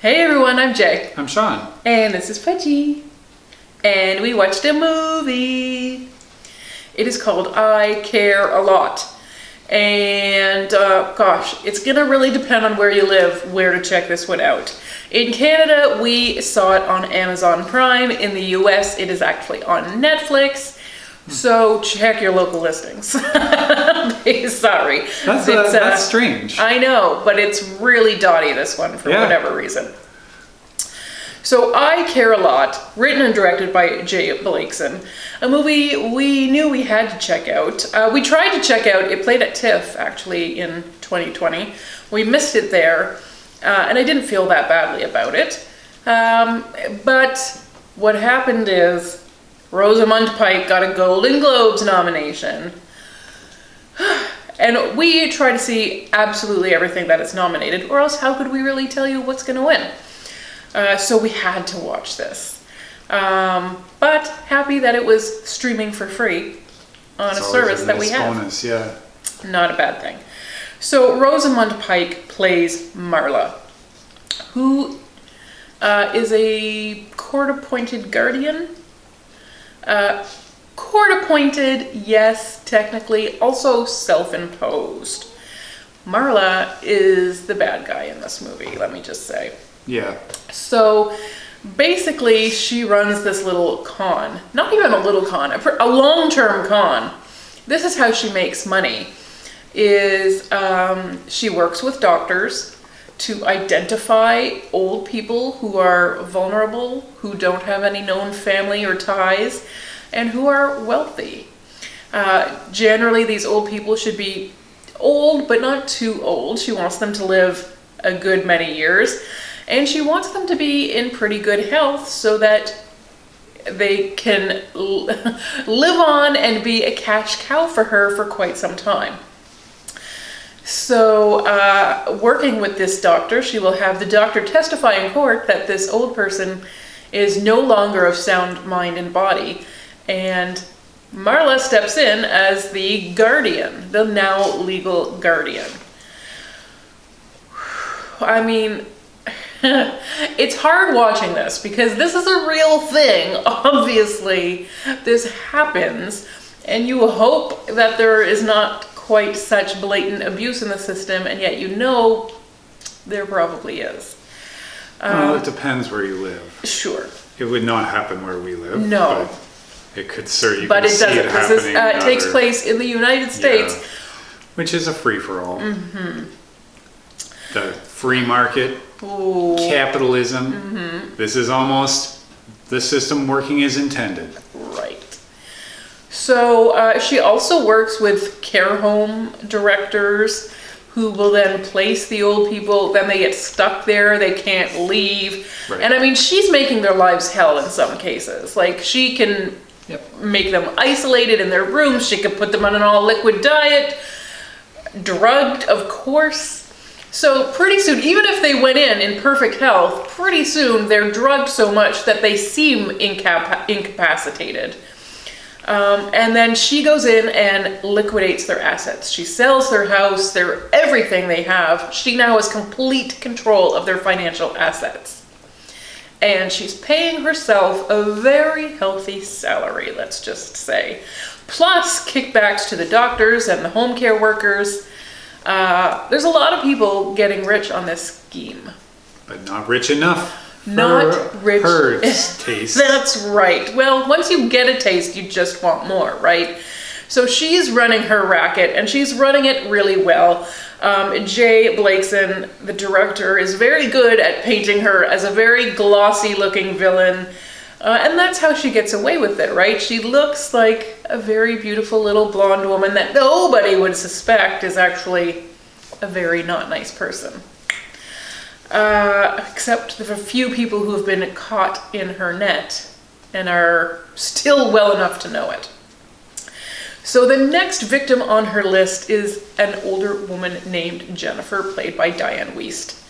Hey everyone, I'm Jay. I'm Sean. And this is Pudgy. And we watched a movie. It is called I Care a Lot. And gosh, it's gonna really depend on where you live, where to check this one out. In Canada, we saw it on Amazon Prime. In the US, it is actually on Netflix. So check your local listings. Sorry. That's strange. I know, but it's really dotty, this one, for whatever reason. So I Care a Lot, written and directed by Blakeson. A movie we knew we had to check out. We tried to check out, it played at TIFF actually in 2020. We missed it there, and I didn't feel that badly about it. But what happened is Rosamund Pike got a Golden Globes nomination. And we try to see absolutely everything that is nominated, or else how could we really tell you what's going to win? So we had to watch this. But happy that it was streaming for free on a service that we have. Bonus, yeah. Not a bad thing. So Rosamund Pike plays Marla, who is a court-appointed guardian. Court-appointed, yes, technically, also self-imposed. Marla is the bad guy in this movie, let me just say. Yeah. So basically, she runs this little con. Not even a little con, a long-term con. This is how she makes money. She works with doctors to identify old people who are vulnerable, who don't have any known family or ties, and who are wealthy. Generally, these old people should be old, but not too old. She wants them to live a good many years, and she wants them to be in pretty good health so that they can live on and be a cash cow for her for quite some time. So, working with this doctor, she will have the doctor testify in court that this old person is no longer of sound mind and body. And Marla steps in as the guardian, the now legal guardian. I mean, it's hard watching this because this is a real thing. Obviously, this happens, and you hope that there is not quite such blatant abuse in the system, and yet you know there probably is. Well, it depends where you live. Sure. It would not happen where we live. No. But it could certainly. But it doesn't. This takes place in the United States. Yeah, which is a free-for-all. Mm-hmm. The free market, capitalism. Mm-hmm. This is almost the system working as intended. Right. So she also works with care home directors who will then place the old people. Then they get stuck there. They can't leave. Right. And I mean, she's making their lives hell in some cases. Like, she can make them isolated in their rooms. She can put them on an all liquid diet, drugged, of course. So pretty soon, even if they went in perfect health, pretty soon they're drugged so much that they seem incapacitated. And then she goes in and liquidates their assets. She sells their house, everything they have. She now has complete control of their financial assets. And she's paying herself a very healthy salary, let's just say. Plus kickbacks to the doctors and the home care workers. There's a lot of people getting rich on this scheme. But not rich enough. Not rich. Her taste. That's right. Well, once you get a taste, you just want more, right? So she's running her racket, and she's running it really well. Jay Blakeson, the director, is very good at painting her as a very glossy-looking villain. And that's how she gets away with it, right? She looks like a very beautiful little blonde woman that nobody would suspect is actually a very not nice person. Except the few people who have been caught in her net and are still well enough to know it. So the next victim on her list is an older woman named Jennifer, played by Dianne Wiest.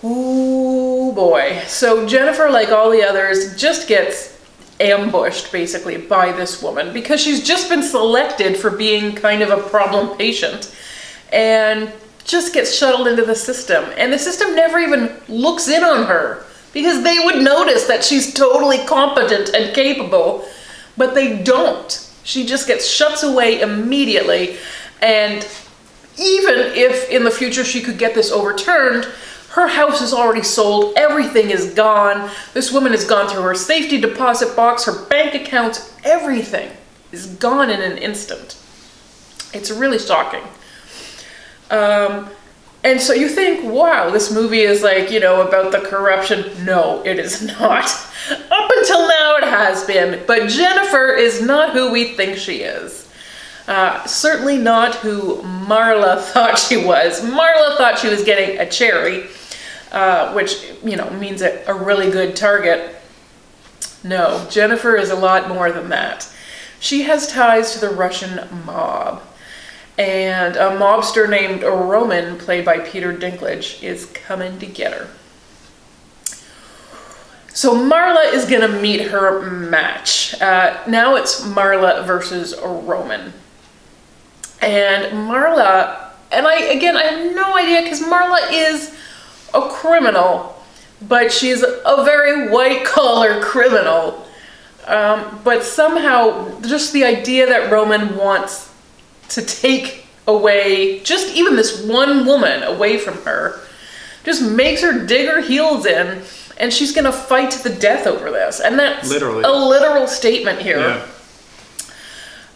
Ooh boy. So Jennifer, like all the others, just gets ambushed basically by this woman because she's just been selected for being kind of a problem patient. And just gets shuttled into the system. And the system never even looks in on her because they would notice that she's totally competent and capable, but they don't. She just gets shuts away immediately. And even if in the future she could get this overturned, her house is already sold, everything is gone. This woman has gone through her safety deposit box, her bank accounts, everything is gone in an instant. It's really shocking. And so you think, wow, this movie is like, you know, about the corruption. No, it is not. Up until now it has been, but Jennifer is not who we think she is. Certainly not who Marla thought she was. Marla thought she was getting a cherry, which, you know, means a really good target. No, Jennifer is a lot more than that. She has ties to the Russian mob. And a mobster named Roman, played by Peter Dinklage, is coming to get her. So Marla is going to meet her match. Now it's Marla versus Roman. And Marla, and I have no idea, because Marla is a criminal, but she's a very white-collar criminal. But somehow, just the idea that Roman wants to take away just even this one woman away from her just makes her dig her heels in, and she's gonna fight to the death over this. And that's literally a literal statement here. Yeah.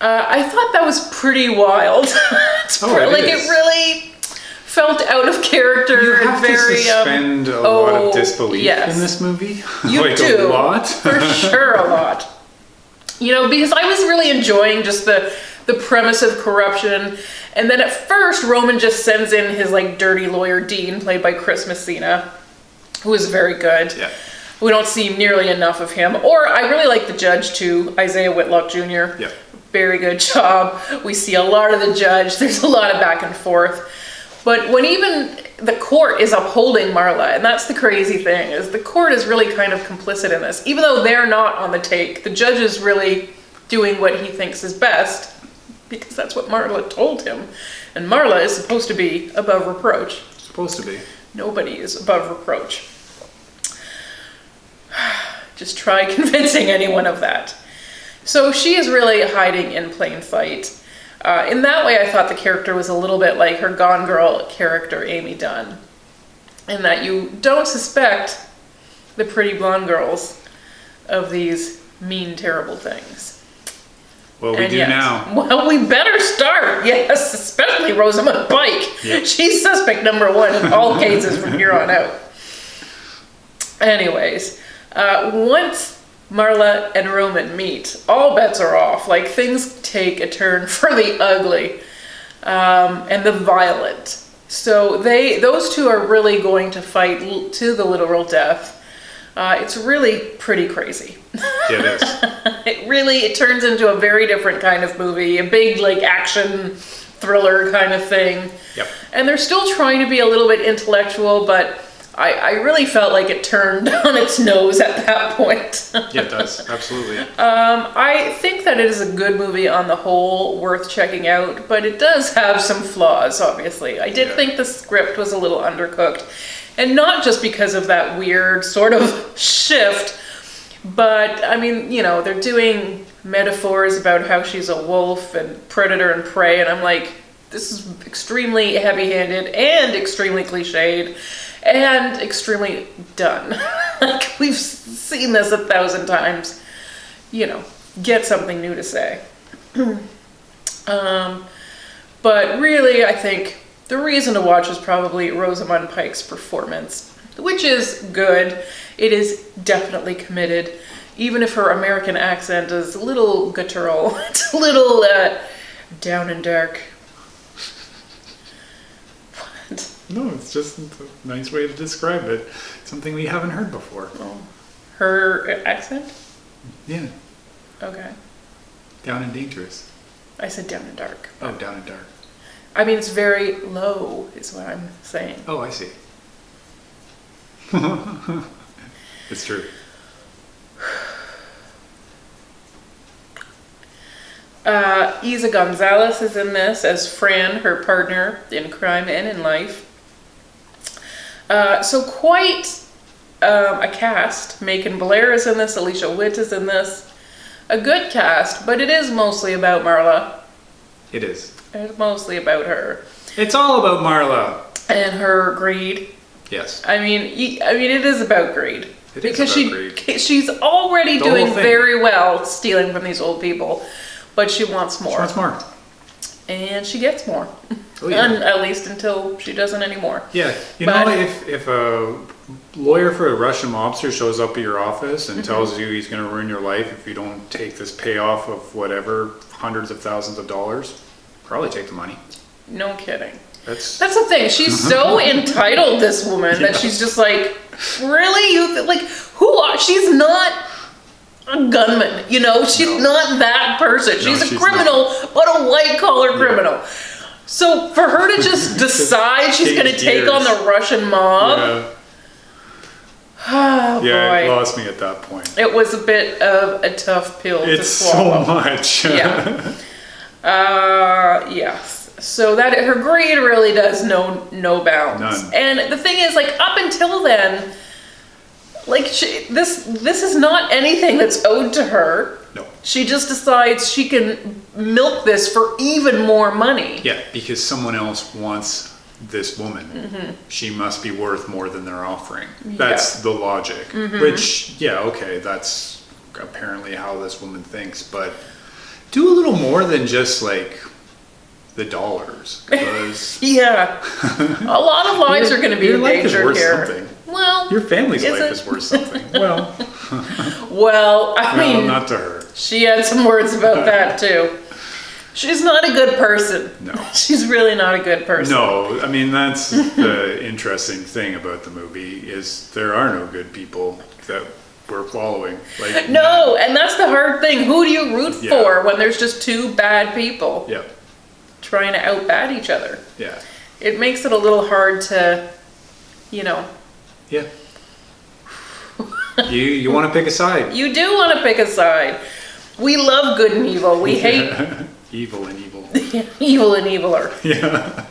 I thought that was pretty wild. It really felt out of character. You have to suspend a lot of disbelief in this movie. You like do. A lot. For sure, a lot. You know, because I was really enjoying just the premise of corruption. And then at first, Roman just sends in his like dirty lawyer Dean, played by Messina, who is very good. Yeah. We don't see nearly enough of him. Or I really like the judge too, Isiah Whitlock Jr. Yeah. Very good job. We see a lot of the judge. There's a lot of back and forth. But when even the court is upholding Marla, and that's the crazy thing, is the court is really kind of complicit in this. Even though they're not on the take, the judge is really doing what he thinks is best, because that's what Marla told him. And Marla is supposed to be above reproach. Supposed to be. Nobody is above reproach. Just try convincing anyone of that. So she is really hiding in plain sight. In that way, I thought the character was a little bit like her Gone Girl character, Amy Dunn, in that you don't suspect the pretty blonde girls of these mean, terrible things. Well, we do now. Well, we better start, yes, especially Rosamund Pike. Yep. She's suspect number one in all cases from here on out. Anyways, once Marla and Roman meet, all bets are off. Like, things take a turn for the ugly and the violent. So those two are really going to fight to the literal death. It's really pretty crazy. Yeah, it is. It turns into a very different kind of movie, a big like action thriller kind of thing. Yep. And they're still trying to be a little bit intellectual, but I really felt like it turned on its nose at that point. Yeah, it does. Absolutely. I think that it is a good movie on the whole, worth checking out, but it does have some flaws, obviously. I did think the script was a little undercooked. And not just because of that weird sort of shift, but I mean, you know, they're doing metaphors about how she's a wolf and predator and prey, and I'm like, this is extremely heavy-handed and extremely cliched and extremely done. Like, we've seen this 1,000 times. You know, get something new to say. But really, I think the reason to watch is probably Rosamund Pike's performance, which is good. It is definitely committed, even if her American accent is a little guttural. It's a little down and dark. What? No, it's just a nice way to describe it. Something we haven't heard before. Oh. Her accent? Yeah. Okay. Down and dangerous. I said down and dark. Oh, down and dark. I mean, it's very low, is what I'm saying. Oh, I see. It's true. Eiza González is in this as Fran, her partner in crime and in life. So quite a cast. Macon Blair is in this, Alicia Witt is in this. A good cast, but it is mostly about Marla. It is. It's mostly about her. It's all about Marla. And her greed. Yes. I mean, it is about greed. It is about greed. She's already doing very well stealing from these old people, but she wants more. She wants more. And she gets more. Oh, yeah. And at least until she doesn't anymore. Yeah. You know, if a lawyer for a Russian mobster shows up at your office and tells you he's going to ruin your life if you don't take this payoff of whatever, hundreds of thousands of dollars, probably take the money. No kidding. That's the thing. She's so entitled, this woman, that she's just like, really? She's not a gunman, you know? She's not that person. She's a criminal, but a white-collar criminal. So for her to just decide she's going to take on the Russian mob... Oh, yeah, boy. It lost me at that point. It was a bit of a tough pill to swallow. It's so much. Yeah. Yes. So that her greed really does no bounds. None. And the thing is, like, up until then, like, this is not anything that's owed to her. No. She just decides she can milk this for even more money. Yeah, because someone else wants this woman. She must be worth more than they're offering. That's the logic. Which, okay, that's apparently how this woman thinks. But do a little more than just like the dollars. Because a lot of lives are going to be in danger here. Something. Well, your family's life is worth something. Well, I mean, not to her. She had some words about that too. She's not a good person. No. She's really not a good person. No, I mean, that's the interesting thing about the movie is there are no good people that we're following. Like, no, and that's the hard thing. Who do you root for when there's just two bad people trying to outbat each other? Yeah. It makes it a little hard to, Yeah. You want to pick a side. You do want to pick a side. We love good and evil. We hate... Evil and evil. Evil and eviler. Yeah.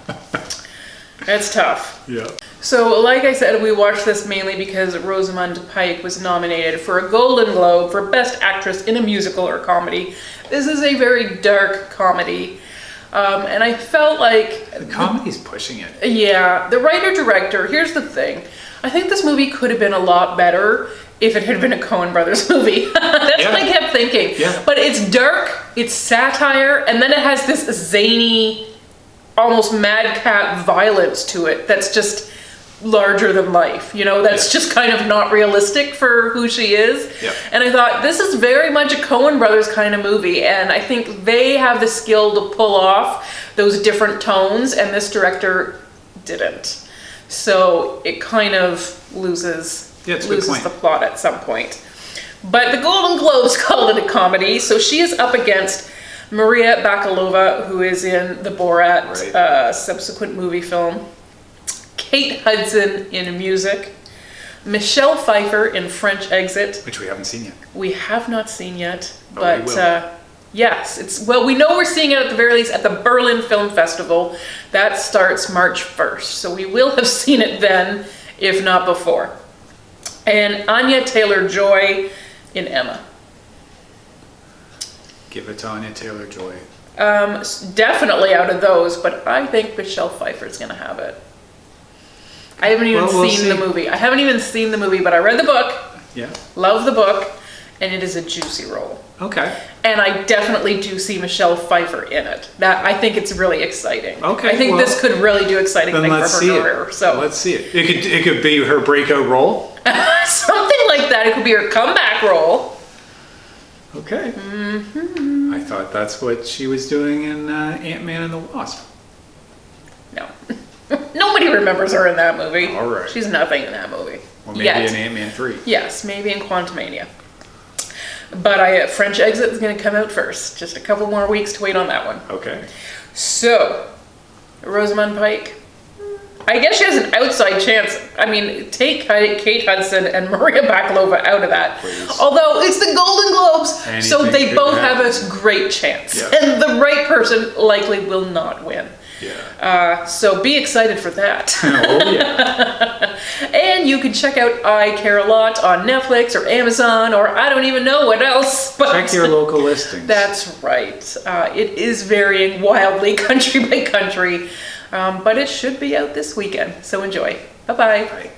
That's tough. Yeah. So, like I said, we watched this mainly because Rosamund Pike was nominated for a Golden Globe for Best Actress in a Musical or Comedy. This is a very dark comedy. And I felt like... The comedy's pushing it. Yeah. The writer-director, here's the thing. I think this movie could have been a lot better if it had been a Coen Brothers movie. That's what I kept thinking. Yeah. But it's dark, it's satire, and then it has this zany, almost madcap violence to it that's just larger than life. You know, that's just kind of not realistic for who she is. Yeah. And I thought, this is very much a Coen Brothers kind of movie, and I think they have the skill to pull off those different tones, and this director didn't. So it kind of loses the plot at some point. But the Golden Globes called it a comedy, so she is up against Maria Bakalova, who is in the Borat subsequent movie film, Kate Hudson in music, Michelle Pfeiffer in French Exit, which we haven't seen yet. We have not seen yet, but we will. Yes, we know we're seeing it at the very least at the Berlin Film Festival. That starts March 1st, so we will have seen it then, if not before. And Anya Taylor-Joy in Emma. Give it to Anya Taylor-Joy. Definitely out of those, but I think Michelle Pfeiffer's going to have it. I haven't even seen the movie. I haven't even seen the movie, but I read the book. Yeah. Love the book, and it is a juicy role. Okay. And I definitely do see Michelle Pfeiffer in it. That I think it's really exciting. Okay. I think this could really do exciting things for her career. So let's see it. It could be her breakout role. Something like that. It could be her comeback role. Okay. I thought that's what she was doing in Ant-Man and the Wasp. No. Nobody remembers her in that movie. All right. She's nothing in that movie. Well, maybe in Ant-Man 3. Yes, maybe in Quantumania. But French Exit is going to come out first. Just a couple more weeks to wait on that one. Okay. So, Rosamund Pike, I guess she has an outside chance. I mean, take Kate Hudson and Maria Bakalova out of that. Please. Although it's the Golden Globes, so Anything they could both happen. have a great chance. Yeah. And the right person likely will not win. Yeah. So be excited for that. Oh yeah. And you can check out I Care a Lot on Netflix or Amazon or I don't even know what else. But Check your local listings. that's right. It is varying wildly country by country, but it should be out this weekend. So enjoy. Bye-bye. Bye.